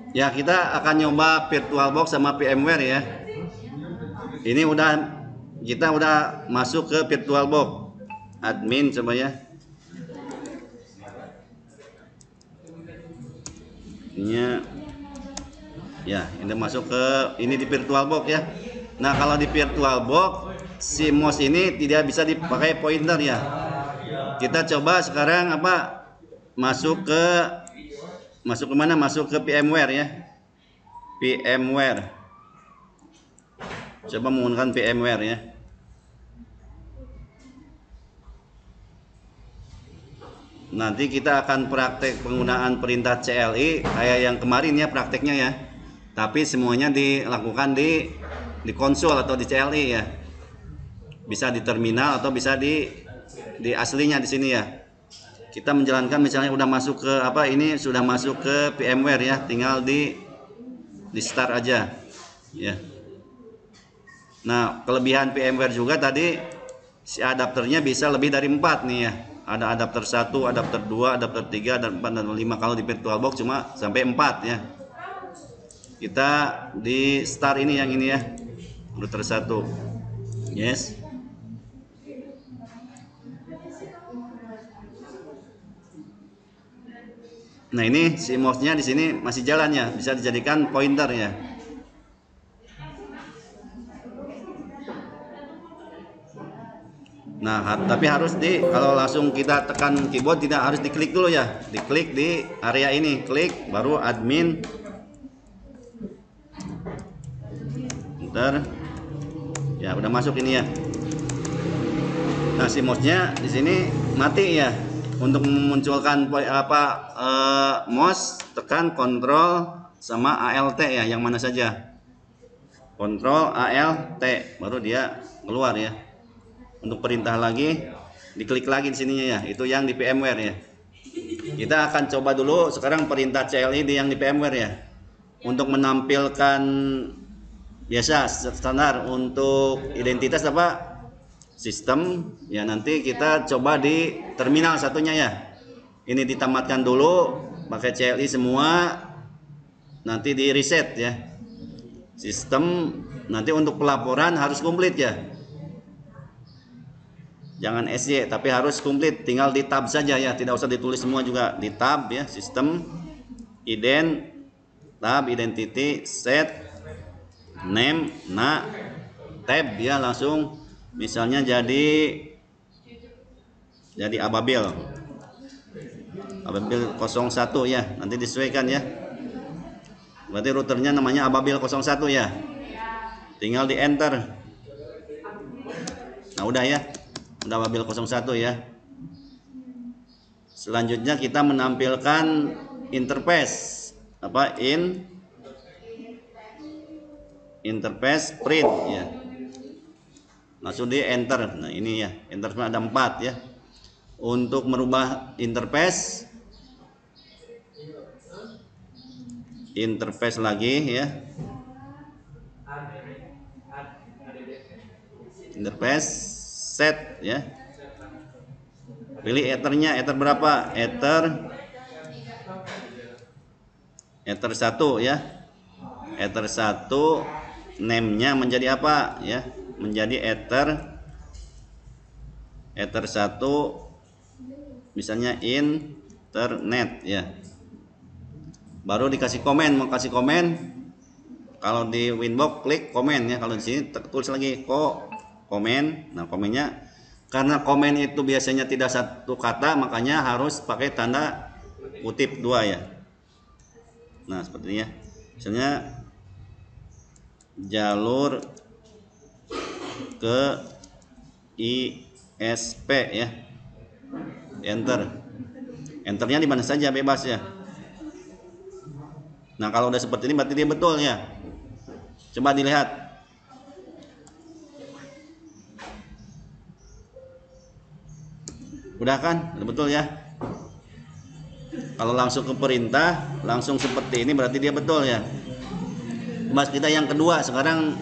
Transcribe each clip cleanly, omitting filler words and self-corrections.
Ya, kita akan nyoba VirtualBox sama VMware ya. Ini kita udah masuk ke VirtualBox. Admin coba ya. Ini ya, ini masuk ke ini di VirtualBox ya. Nah, kalau di VirtualBox si mouse ini tidak bisa dipakai pointer ya. Kita coba sekarang masuk ke mana? Masuk ke VMware ya. VMware. Coba menggunakan VMware ya. Nanti kita akan praktek penggunaan perintah CLI kayak yang kemarin ya prakteknya ya. Tapi semuanya dilakukan di konsol atau di CLI ya. Bisa di terminal atau bisa di aslinya di sini ya. Kita menjalankan misalnya udah masuk ke ini sudah masuk ke VMware ya, tinggal di start aja ya. Nah, kelebihan VMware juga tadi si adapternya bisa lebih dari 4 nih ya. Ada adapter 1, adapter 2, adapter 3, dan 4 dan 5. Kalau di VirtualBox cuma sampai 4 ya. Kita di start ini yang ini ya. Router 1. Yes. Nah, ini si mouse-nya di sini masih jalan ya, bisa dijadikan pointer ya. Nah, tapi harus kalau langsung kita tekan keyboard tidak harus diklik dulu ya. Diklik di area ini, klik baru admin. Bentar. Ya, udah masuk ini ya. Nah, si mouse-nya di sini mati ya. Untuk memunculkan mouse tekan Ctrl sama ALT ya, yang mana saja. Ctrl ALT baru dia keluar ya. Untuk perintah lagi diklik lagi di sininya ya, itu yang di VMware ya. Kita akan coba dulu sekarang perintah CLI yang di VMware ya. Untuk menampilkan biasa standar untuk identitas sistem ya, nanti kita coba di terminal satunya ya. Ini ditamatkan dulu pakai CLI semua, nanti di reset ya. Sistem nanti untuk pelaporan harus komplit ya. Jangan SY, tapi harus komplit, tinggal di tab saja ya, tidak usah ditulis semua juga, di tab ya, sistem, tab, identity, set, name, tab ya, langsung misalnya jadi Ababil 01 ya, nanti disesuaikan ya. Berarti routernya namanya Ababil 01 ya, tinggal di enter. Nah, udah ya, udah Ababil 01 ya. Selanjutnya kita menampilkan interface interface print ya. Langsung di enter. Nah, ini ya, interface ada 4 ya. Untuk merubah interface lagi ya. Interface set ya. Pilih ethernya, ether berapa? Ether 1 ya. Ether 1 name-nya menjadi apa ya? Menjadi ether 1 misalnya internet ya. Baru dikasih komen, mau kasih komen. Kalau di Winbox klik komen ya, kalau di sini tulis lagi komen. Nah, komennya karena komen itu biasanya tidak satu kata, makanya harus pakai tanda kutip 2 ya. Nah, sepertinya misalnya jalur ke ISP ya. Enternya di mana saja bebas ya. Nah, kalau udah seperti ini berarti dia betul ya. Coba dilihat. Udah kan? Udah betul ya. Kalau langsung ke perintah, langsung seperti ini berarti dia betul ya. Mas, kita yang kedua sekarang,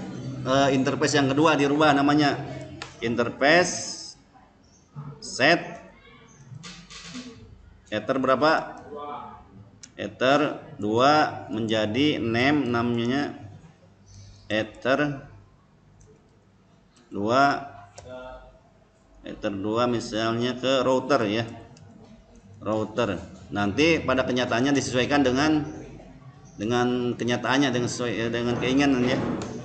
interface yang kedua dirubah namanya. Interface set ether berapa? ether 2 menjadi name, namanya ether 2 misalnya ke router ya, router. Nanti pada kenyataannya disesuaikan dengan kenyataannya, dengan sesuai dengan keinginan ya.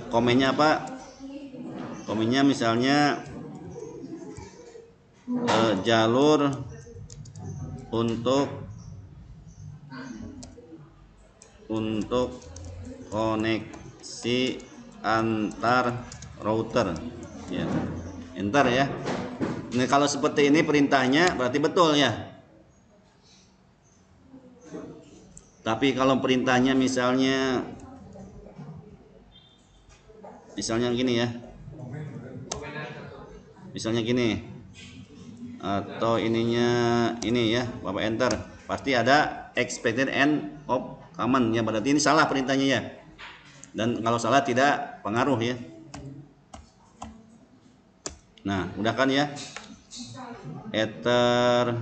Komennya apa? Komennya misalnya jalur untuk koneksi antar router ya. Enter ya. Nah, kalau seperti ini perintahnya berarti betul ya. Tapi kalau perintahnya misalnya gini ya. Misalnya gini. Atau ininya ini ya, Bapak enter. Pasti ada expected end of command ya, berarti ini salah perintahnya ya. Dan kalau salah tidak pengaruh ya. Nah, udah kan ya. Ether.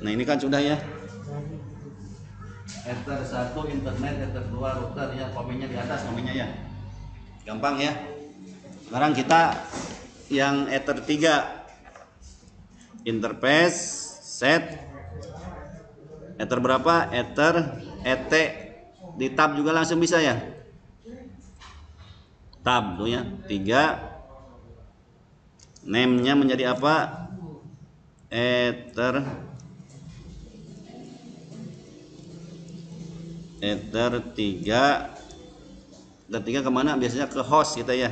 Nah, ini kan sudah ya. Ether 1 internet, ether 2 router ya, komennya di atas komennya ya. Gampang ya. Sekarang kita yang ether 3. Interface set ether berapa? Ether ET di tab juga langsung bisa ya. Tab tuh ya 3. Name-nya menjadi apa? Ether 3. Dan 3 kemana? Biasanya ke host kita ya,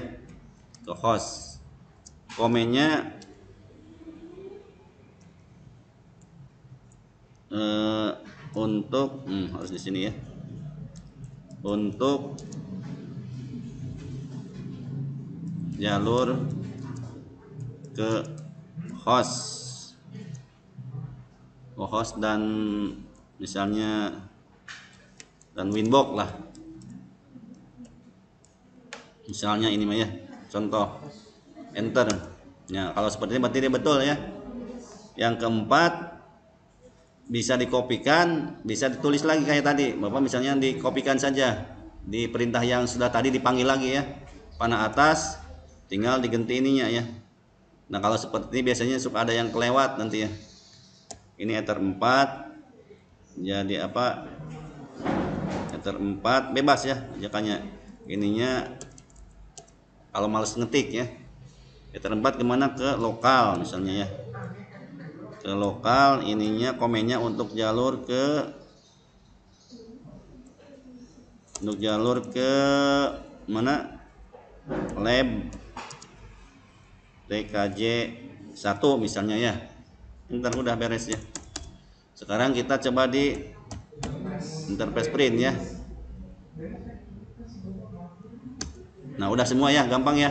ke host. Komennya untuk harus di sini ya, untuk jalur ke host dan misalnya dan winbox lah misalnya ini mah ya, contoh. Enter ya. Kalau seperti ini berarti dia betul ya. Yang keempat, bisa dikopikan, bisa ditulis lagi kayak tadi. Bapak misalnya dikopikan saja di perintah yang sudah tadi, dipanggil lagi ya, panah atas, tinggal diganti ininya ya. Nah, kalau seperti ini biasanya suka ada yang kelewat nanti ya. Ini ether 4 jadi apa? Ether 4 bebas ya jakannya. Ininya kalau males ngetik ya. Ether 4 kemana? Ke lokal misalnya ya. Ke lokal, ininya komennya untuk jalur ke mana? Lab TKJ 1 misalnya ya. Ntar udah beres ya. Sekarang kita coba di interface print ya. Nah, udah semua ya, gampang ya.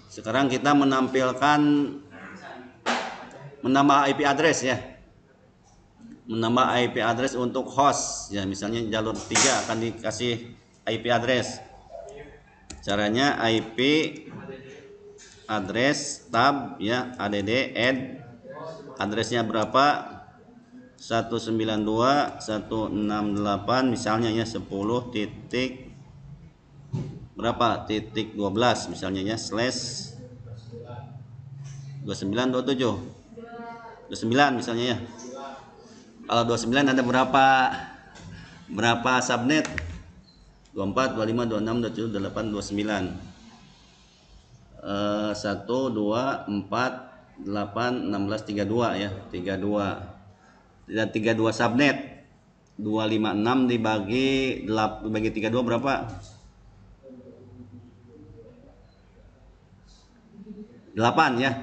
Sekarang kita menambah IP address ya. Menambah IP address untuk host ya, misalnya jalur 3 akan dikasih IP address. Caranya IP address tab ya, add addressnya berapa? 192.168 misalnya ya, 10 titik berapa? Titik 12 misalnya ya, slash 29.27 misalnya ya. Kalau 29 ada berapa subnet? 24, 25, 26, 27, 28, 29. 1, 2, 4, 8, 16, 32 ya, 32. Dan 32 subnet. 256 dibagi 32 berapa? 8 ya.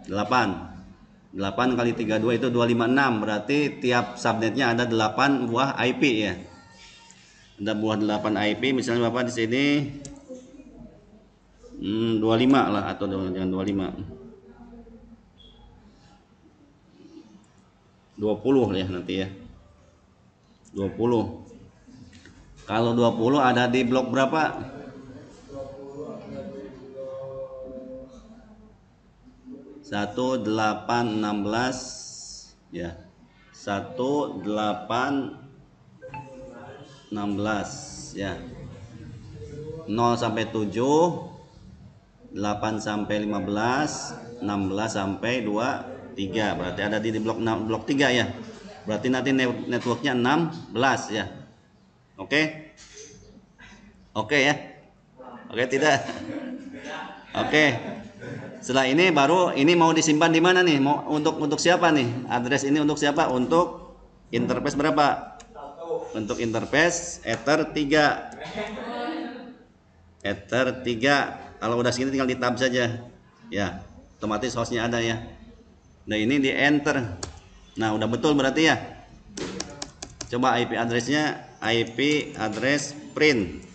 8 kali 32 itu 256, berarti tiap subnetnya ada 8 buah IP ya. Ada buah 8 IP, misalnya Bapak di sini 25 lah, atau jangan 25. 20 ya nanti ya. 20. Kalau 20 ada di blok berapa? 1816 ya. 16 ya. 0 sampai 7, 8 sampai 15, 16 sampai 23. Berarti ada di blok 6, blok 3 ya. Berarti nanti networknya 16 ya. Oke. Oke ya. Oke tidak? Oke. Setelah ini baru ini mau disimpan di mana nih? Mau untuk siapa nih? Address ini untuk siapa? Untuk interface berapa? Untuk interface Ether 3. Ether 3. Kalau udah segini tinggal di tab saja. Ya, otomatis hostnya ada ya. Nah, ini di enter. Nah, udah betul berarti ya. Coba IP addressnya, IP address print.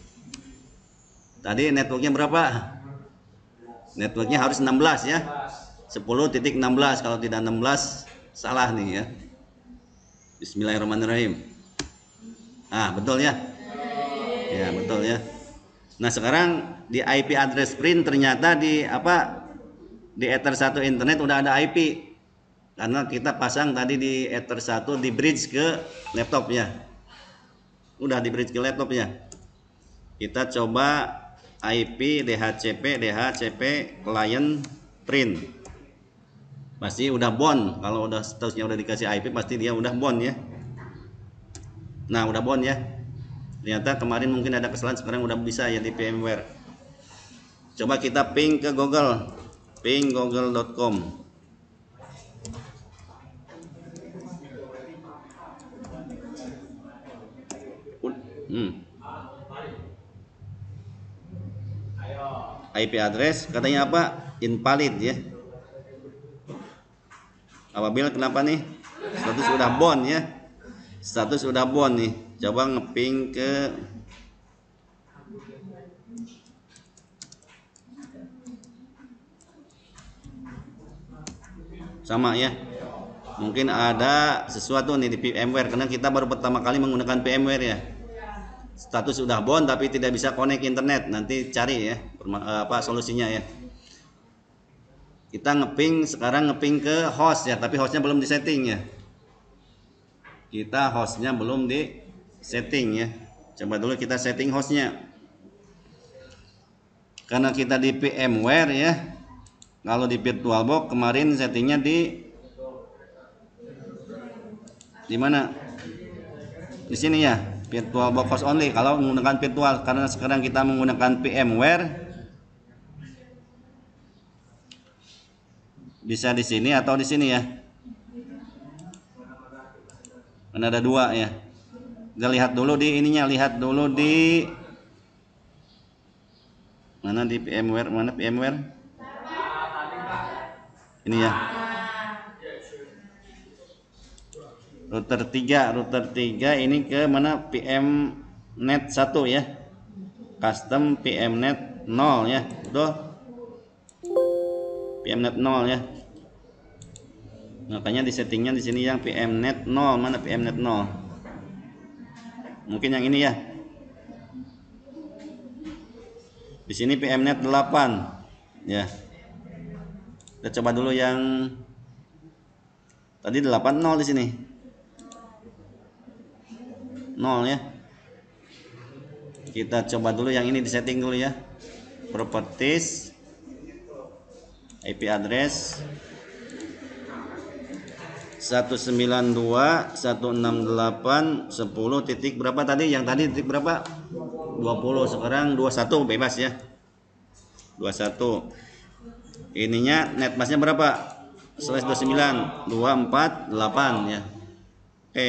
Tadi networknya berapa? Networknya harus 16 ya. 10.16. Kalau tidak 16 salah nih ya. Bismillahirrahmanirrahim. Ah, betul ya? Ya, betul ya. Nah, sekarang di IP address print ternyata di Ether 1 internet udah ada IP. Karena kita pasang tadi di Ether 1 di bridge ke laptopnya. Udah di bridge ke laptopnya. Kita coba IP DHCP client print. Pasti udah bound. Kalau udah statusnya udah dikasih IP pasti dia udah bound ya. Nah, udah bound ya. Ternyata kemarin mungkin ada kesalahan, sekarang udah bisa ya di VMware. Coba kita ping ke Google. Ping google.com. IP address katanya apa? Invalid ya. Apabila kenapa nih? Status udah bound ya. Status udah bound nih. Coba ngeping ke sama ya. Mungkin ada sesuatu nih di VMware karena kita baru pertama kali menggunakan VMware ya. Status udah bound tapi tidak bisa connect internet. Nanti cari ya solusinya ya. Kita sekarang ngeping ke host ya, tapi hostnya belum disetting ya. Kita hostnya belum di setting ya. Coba dulu kita setting hostnya. Karena kita di VMware ya. Kalau di VirtualBox kemarin settingnya di mana? Di sini ya, VirtualBox host only. Kalau menggunakan virtual, karena sekarang kita menggunakan VMware, bisa di sini atau di sini ya. Kan ada dua ya. Kita lihat dulu di ininya, lihat dulu di mana di VMware, mana VMware? Ini ya. Router 3 ini ke mana? PMnet 1 ya. Custom PMnet 0 ya. Betul? PMnet 0 ya. Makanya di settingnya di sini yang PMnet 0, mana PMnet 0? Mungkin yang ini ya. Di sini PMnet 8 ya. Kita coba dulu yang tadi 80 di sini. 0 ya. Kita coba dulu yang ini di setting dulu ya. Properties IP address 192.168.10 titik berapa tadi? Yang tadi titik berapa? 20. Sekarang 21 bebas ya. 21. Ininya netmasknya berapa? /29 248 ya. Oke.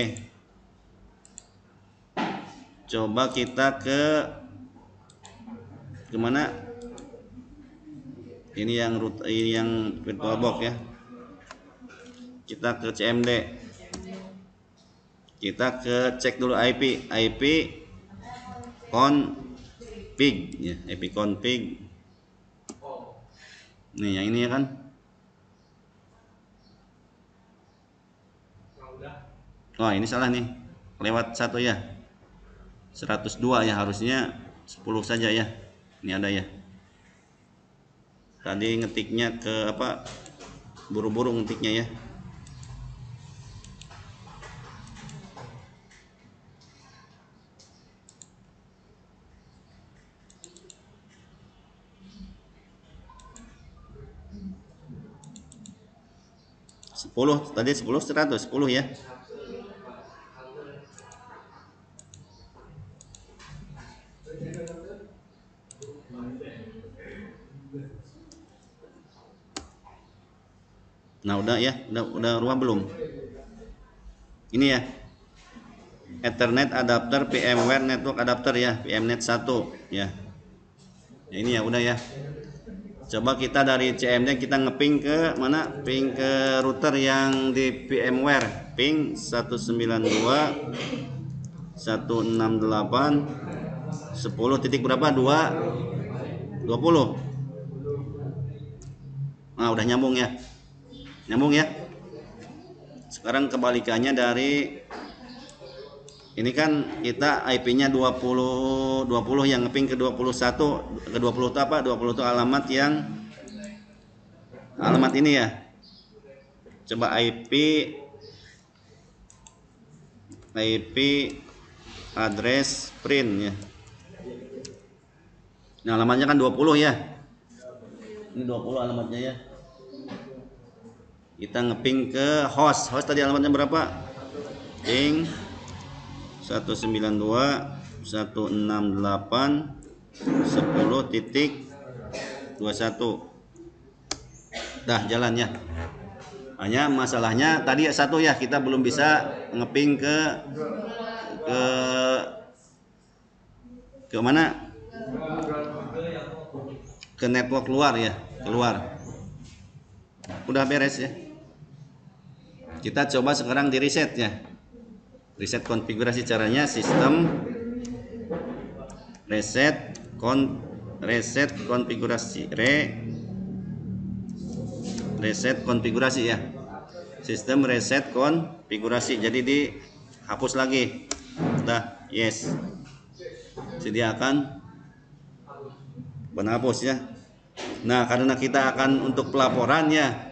Coba kita ke mana? Ini yang VirtualBox ya. Kita ke CMD. Kita ke cek dulu IP config ya, IP config. Nih yang ini ya kan. Oh, ini salah nih. Lewat 1 ya. 102 ya, harusnya 10 saja ya. Ini ada ya. Tadi ngetiknya ke buru-buru ngetiknya ya. 10 tadi 10 100 10 ya. Nah, udah ya, udah rumah belum? Ini ya. Ethernet adapter VMware network adapter ya, VMnet 1 ya. Ya, ini ya udah ya. Coba kita dari CMD kita ngeping ke mana? Ping ke router yang di VMware. Ping 192 168 10 titik berapa? 20. Nah, udah nyambung ya. Nyambung ya. Sekarang kebalikannya dari ini kan kita IP-nya 20 yang ngeping ke 21. Ke 20 itu apa? 20 itu alamat yang alamat ini ya. Coba IP address print ya. Nah, alamatnya kan 20 ya. Ini 20 alamatnya ya. Kita ngeping ke host. Host tadi alamatnya berapa? Ping 192 168 10.21. Dah jalannya. Hanya masalahnya tadi satu ya, kita belum bisa ngeping ke mana? Ke network luar ya, keluar. Udah beres ya. Kita coba sekarang di reset ya. Reset konfigurasi caranya sistem reset konfigurasi reset konfigurasi ya. Sistem reset konfigurasi. Jadi dihapus lagi. Udah, yes. Sediakan penghapus ya. Nah, karena kita akan untuk pelaporan ya.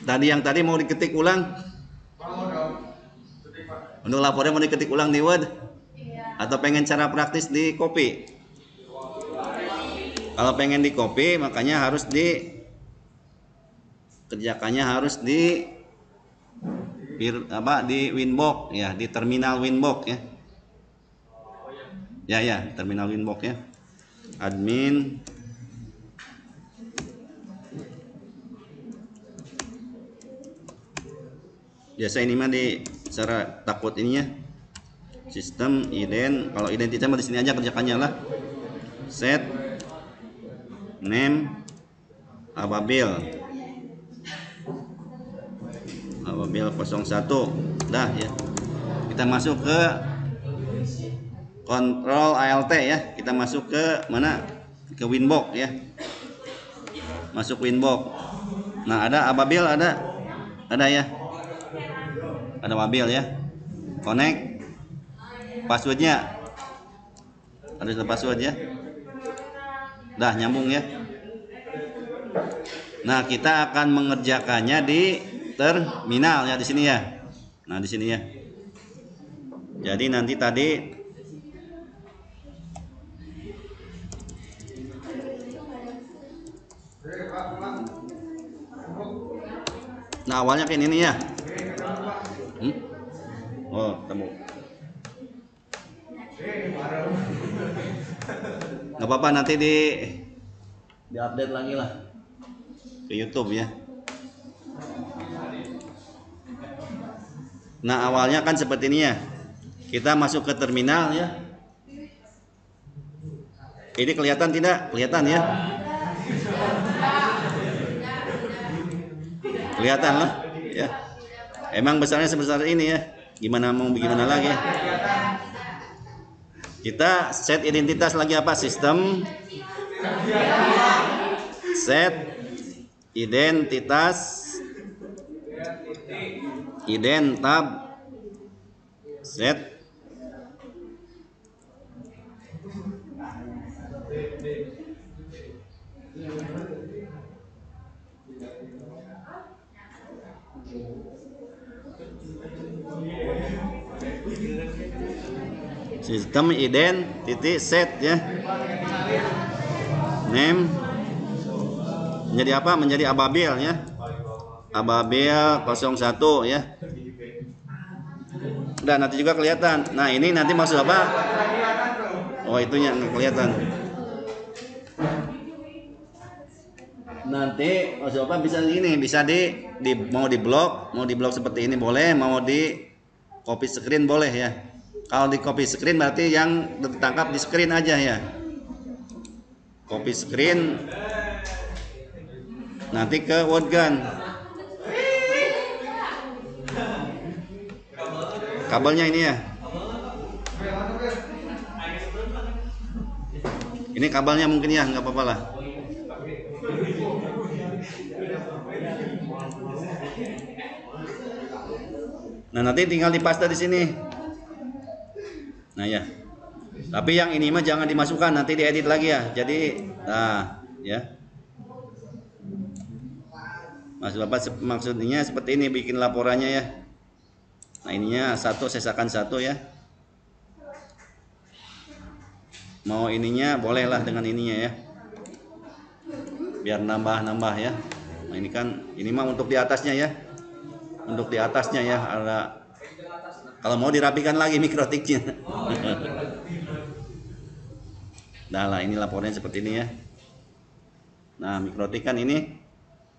Yang tadi mau diketik ulang. Untuk laporannya mau diketik ulang di Word? Atau pengen cara praktis di copy? Kalau pengen di copy, makanya harus kerjakannya harus di Winbox ya, di terminal Winbox ya. Ya, terminal Winbox ya. Admin biasa ini mah di cara takut ininya sistem kalau identitas mah di sini aja kerjakannya lah. Set name Ababil 01 dah ya. Kita masuk ke kontrol ALT ya. Kita masuk ke mana? Ke Winbox ya. Masuk Winbox. Nah, ada Ababil ada ya. Ada mobil ya. Connect passwordnya. Ada password ya. Dah nyambung ya. Nah, kita akan mengerjakannya di terminal ya, di sini ya. Nah, di sini ya. Jadi nanti tadi nah, awalnya kayak ini ya. Oh, temu. Nggak apa-apa, nanti di update lagi lah ke YouTube ya. Nah, awalnya kan seperti ini ya. Kita masuk ke terminal ya. Ini kelihatan tidak? Kelihatan ya. Kelihatan lah ya. Emang besarnya sebesar ini ya. Gimana lagi? Kita set identitas lagi apa? Sistem set identitas tab set sistem set ya. Name menjadi apa? Menjadi Ababil ya. Ababil 01 ya. Udah, nanti juga kelihatan. Nah, ini nanti maksud apa? Oh, itunya nggak kelihatan. Nanti maksud apa bisa ini, bisa mau di blok seperti ini boleh, mau di copy screen boleh ya. Kalau di copy screen berarti yang tertangkap di screen aja ya. Copy screen nanti ke Wordgun. Kabelnya ini ya. Ini kabelnya mungkin ya, nggak apa-apa lah. Nah, nanti tinggal dipaste di sini. Nah ya. Tapi yang ini mah jangan dimasukkan, nanti diedit lagi ya. Jadi, nah ya. Maksudnya seperti ini bikin laporannya ya. Nah, ininya satu, sesakan satu ya. Mau ininya bolehlah dengan ininya ya, biar nambah ya. Nah, ini mah untuk di atasnya ya, untuk di atasnya ya. Ada kalau mau dirapikan lagi mikrotiknya. Nah lah, ini laporannya seperti ini ya. Nah, mikrotik kan ini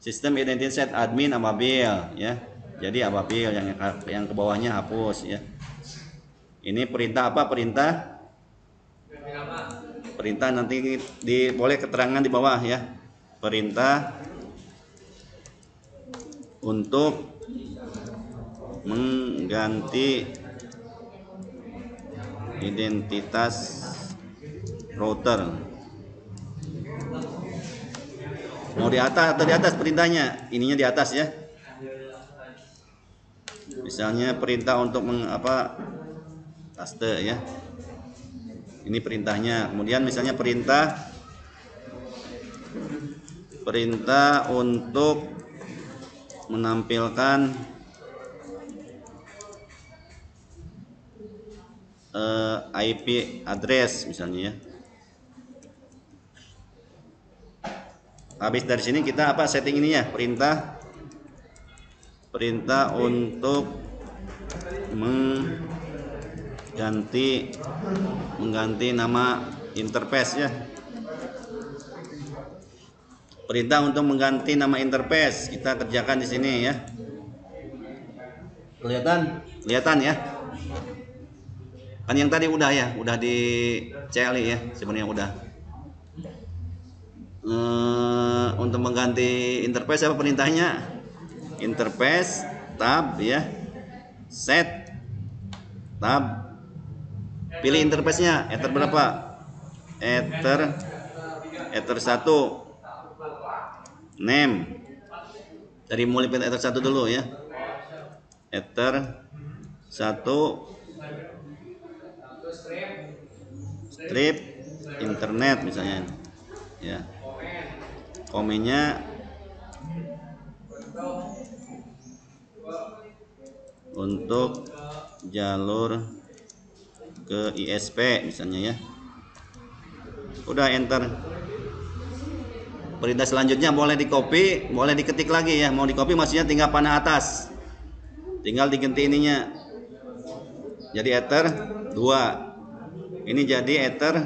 sistem identity set admin Ababil ya. Jadi Ababil yang ke bawahnya hapus ya. Ini perintah apa? Perintah nanti boleh keterangan di bawah ya. Perintah untuk mengganti identitas router. Mau di atas atau di atas perintahnya? Ininya di atas ya. Misalnya perintah untuk paste ya. Ini perintahnya. Kemudian misalnya perintah untuk menampilkan IP address misalnya ya. Habis dari sini kita setting ini ya, perintah untuk mengganti nama interface ya. Perintah untuk mengganti nama interface kita kerjakan di sini ya. Kelihatan ya. Kan yang tadi udah ya, udah di CLI ya, sebenarnya udah. Untuk mengganti interface apa perintahnya? Interface tab ya, set tab. Pilih interface-nya, ether berapa? Ether 1. Name. Dari mulai ether 1 dulu ya. Ether 1 strip internet misalnya. Ya. Komennya untuk jalur ke ISP misalnya ya. Udah enter. Perintah selanjutnya boleh di copy, boleh diketik lagi ya. Mau di copy maksudnya tinggal panah atas, tinggal diganti ininya jadi ether 2. Ini jadi ether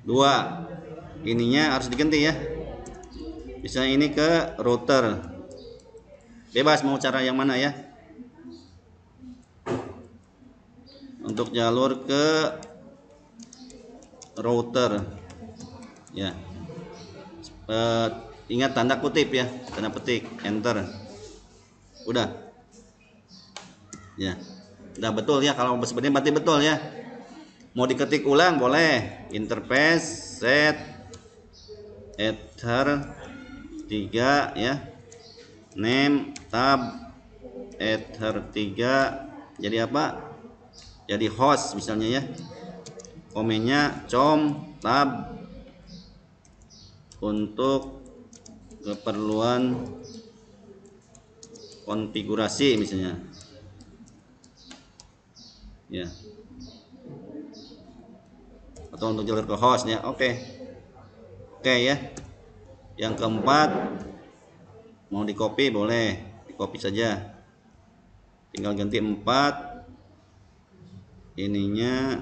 2. Ininya harus diganti ya. Misalnya ini ke router. Bebas mau cara yang mana ya. Untuk jalur ke router ya. Ingat tanda kutip ya, tanda petik, enter. Udah ya, udah betul ya. Kalau sebenarnya berarti betul ya. Mau diketik ulang boleh. Interface set ether 3 ya. Name tab ether 3 jadi apa? Jadi host misalnya ya. Komennya com tab untuk keperluan konfigurasi misalnya ya, atau untuk jalur ke host ya. Oke ya. Yang keempat Mau di copy boleh, di copy saja. Tinggal ganti 4. Ininya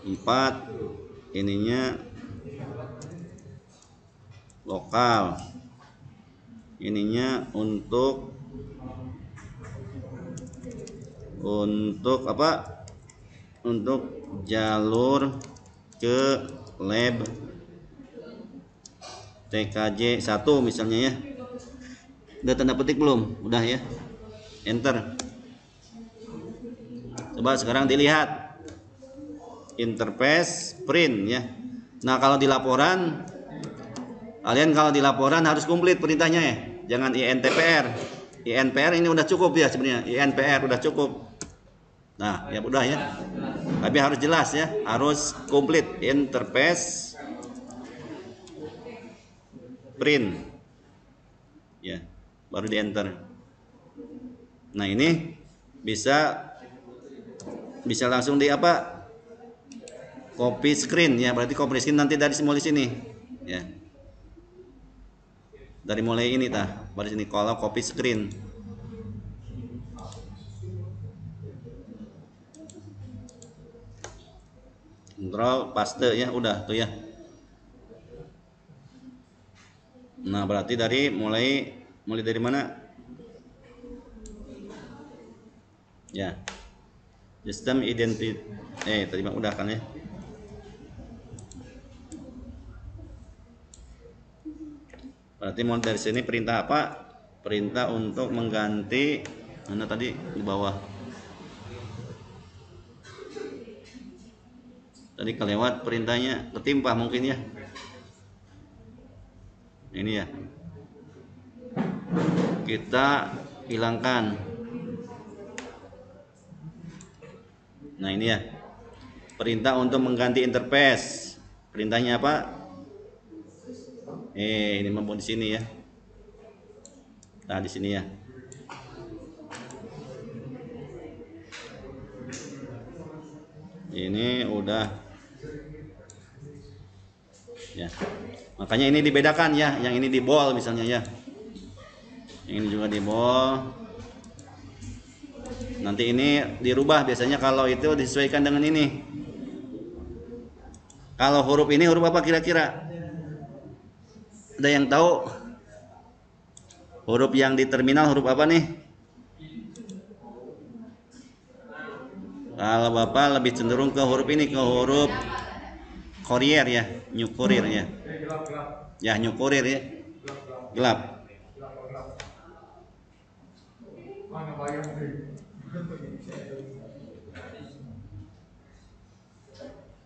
4. Ininya lokal. Ininya untuk apa? Untuk jalur ke lab TKJ 1 misalnya ya. Udah tanda petik belum? Udah ya. Enter. Coba sekarang dilihat interface print ya. Nah, kalau di laporan kalian harus komplit perintahnya ya. Jangan INTPR. INPR ini udah cukup ya sebenarnya. INPR udah cukup. Nah, ya udah ya. Tapi harus jelas ya, harus komplit interface print. Ya, baru di enter. Nah, ini bisa langsung di apa? Copy screen ya, berarti copy screen nanti dari mulai sini. Ya. Dari mulai ini baru sini kalau copy screen. Control paste ya, udah tuh ya. Nah, berarti dari mulai dari mana? Ya. Sistem identity tadi udah kan ya. Berarti mau dari sini perintah apa? Perintah untuk mengganti mana tadi di bawah. Tadi kelewat perintahnya, ketimpah mungkin ya. Ini ya. Kita hilangkan. Nah, ini ya. Perintah untuk mengganti interface. Perintahnya apa? Ini mau di sini ya. Nah, di sini ya. Ini udah ya. Makanya ini dibedakan ya, yang ini di bold misalnya ya. Yang ini juga di bold. Nanti ini dirubah, biasanya kalau itu disesuaikan dengan ini. Kalau huruf ini huruf apa kira-kira? Ada yang tahu? Huruf yang di terminal huruf apa nih? Kalau Bapak lebih cenderung ke huruf ini, ke huruf Courier ya, New Courier ya. Ya, New Courier ya. Gelap.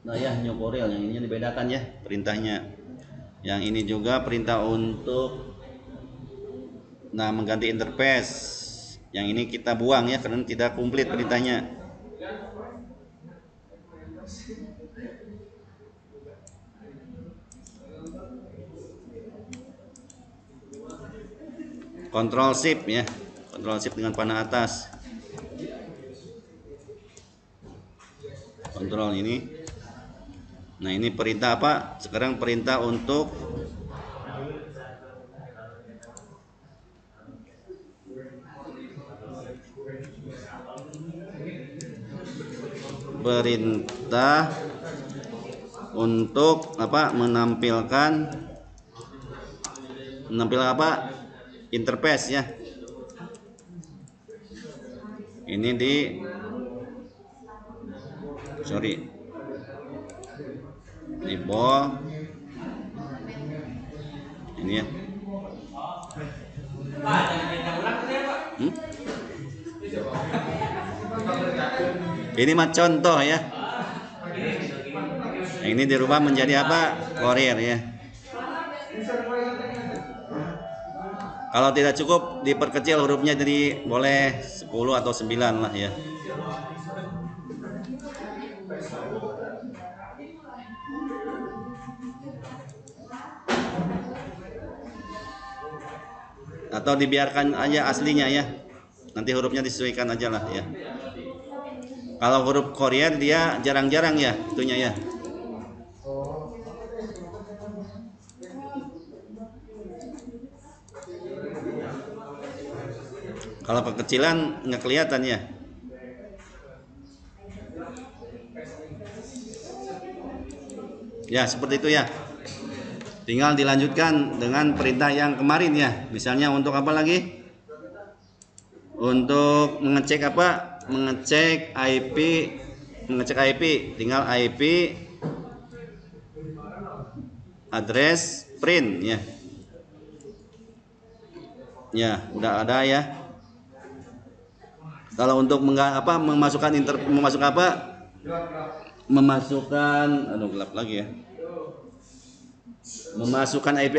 Nah ya, New Courier yang ini dibedakan ya perintahnya. Yang ini juga perintah untuk mengganti interface. Yang ini kita buang ya karena tidak komplit perintahnya. Control Shift ya. Control Shift dengan panah atas. Kontrol ini. Nah, ini perintah apa? Sekarang perintah untuk apa? Menampilkan apa? Interface ya. Ini di bawah ini ya. Ini mah contoh ya. Nah, ini dirubah menjadi apa? Courier ya. Kalau tidak cukup diperkecil hurufnya, jadi boleh 10 atau 9 lah ya. Atau dibiarkan aja aslinya ya. Nanti hurufnya disesuaikan aja lah ya. Kalau huruf Courier dia jarang-jarang ya itunya ya. Kalau kekecilan nggak kelihatan ya. Ya seperti itu ya. Tinggal dilanjutkan dengan perintah yang kemarin ya. Misalnya untuk apa lagi? Untuk mengecek apa? Mengecek IP, tinggal IP address print ya. Ya, udah ada ya. Kalau untuk memasukkan aduh gelap lagi ya. Memasukkan IP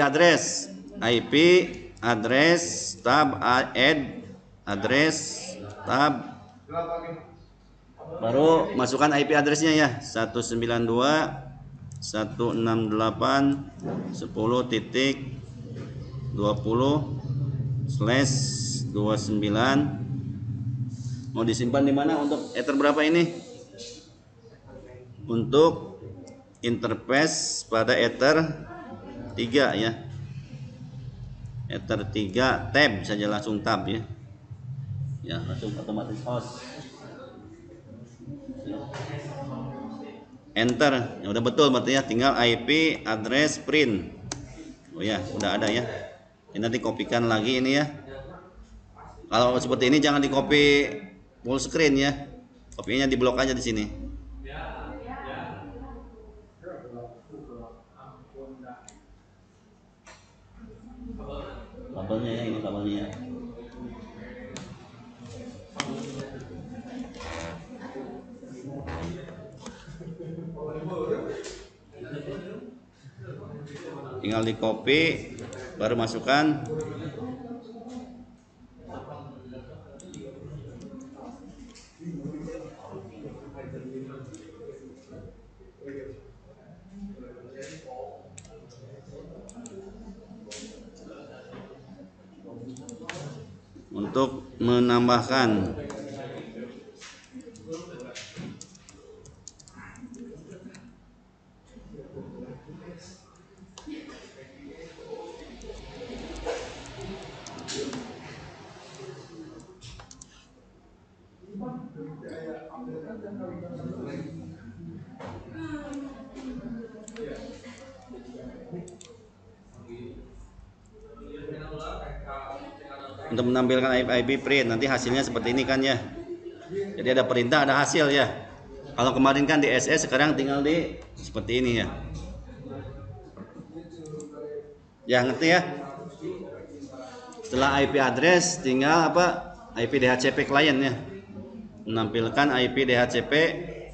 address tab add address tab, baru masukkan IP addressnya ya, 192.10.20/29. Mau disimpan di mana untuk ether berapa ini? Untuk interface pada ether 3 ya. Ether 3 tab saja, langsung tab ya. Ya, langsung otomatis host. Enter. Ya udah betul berarti ya, tinggal IP address print. Oh ya, udah ada ya. Ini nanti kopikan lagi ini ya. Kalau seperti ini jangan di copy full screen ya. Kopinya di blok aja di sini. Kabelnya ya, ini kabelnya ya. Tinggal di copy, baru masukkan. Untuk menambahkan untuk menampilkan IP print, nanti hasilnya seperti ini kan ya. Jadi ada perintah, ada hasil ya. Kalau kemarin kan di SS, sekarang tinggal di seperti ini ya. Ya ngerti ya. Setelah IP address tinggal apa? IP DHCP client ya. Menampilkan IP DHCP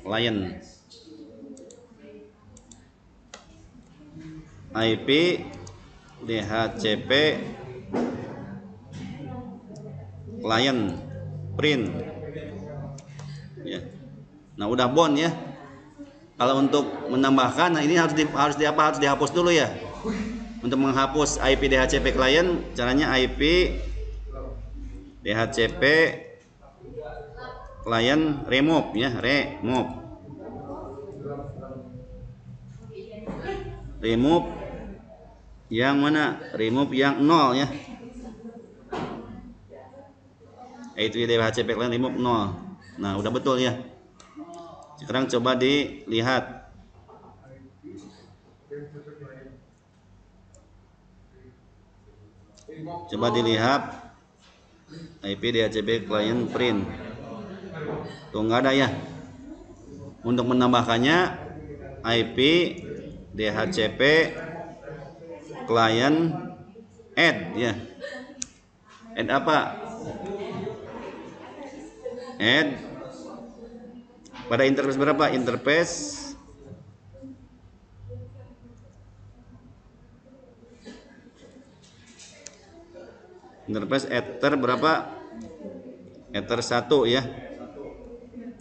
client. IP DHCP client print ya. Nah udah bond ya. Kalau untuk menambahkan, nah ini harus dihapus dulu ya. Untuk menghapus IP DHCP client, caranya IP DHCP client remove ya, remove yang mana? Remove yang 0 ya. IP DHCP client remove 0. Nah udah betul ya. Sekarang coba dilihat. Coba dilihat IP DHCP client print. Tuh nggak ada ya. Untuk menambahkannya IP DHCP client add ya. Add apa? Add pada interface berapa? Interface ether berapa? Ether 1 ya.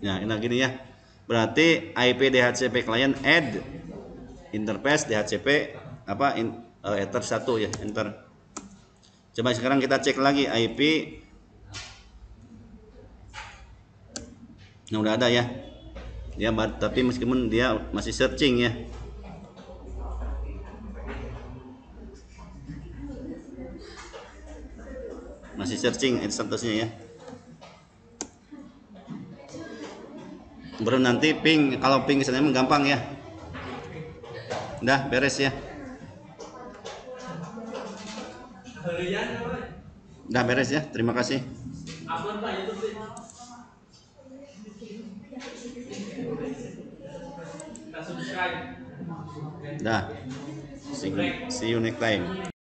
Nah, ini gini ya. Berarti IP DHCP client add interface DHCP apa ether 1 ya, enter. Coba sekarang kita cek lagi IP. Nah, udah ada ya. Dia tapi meskipun dia masih searching ya. Masih searching statusnya ya. Baru nanti ping, kalau ping misalnya gampang ya. Udah beres ya. Udah beres ya. Terima kasih. Dah. See you next time.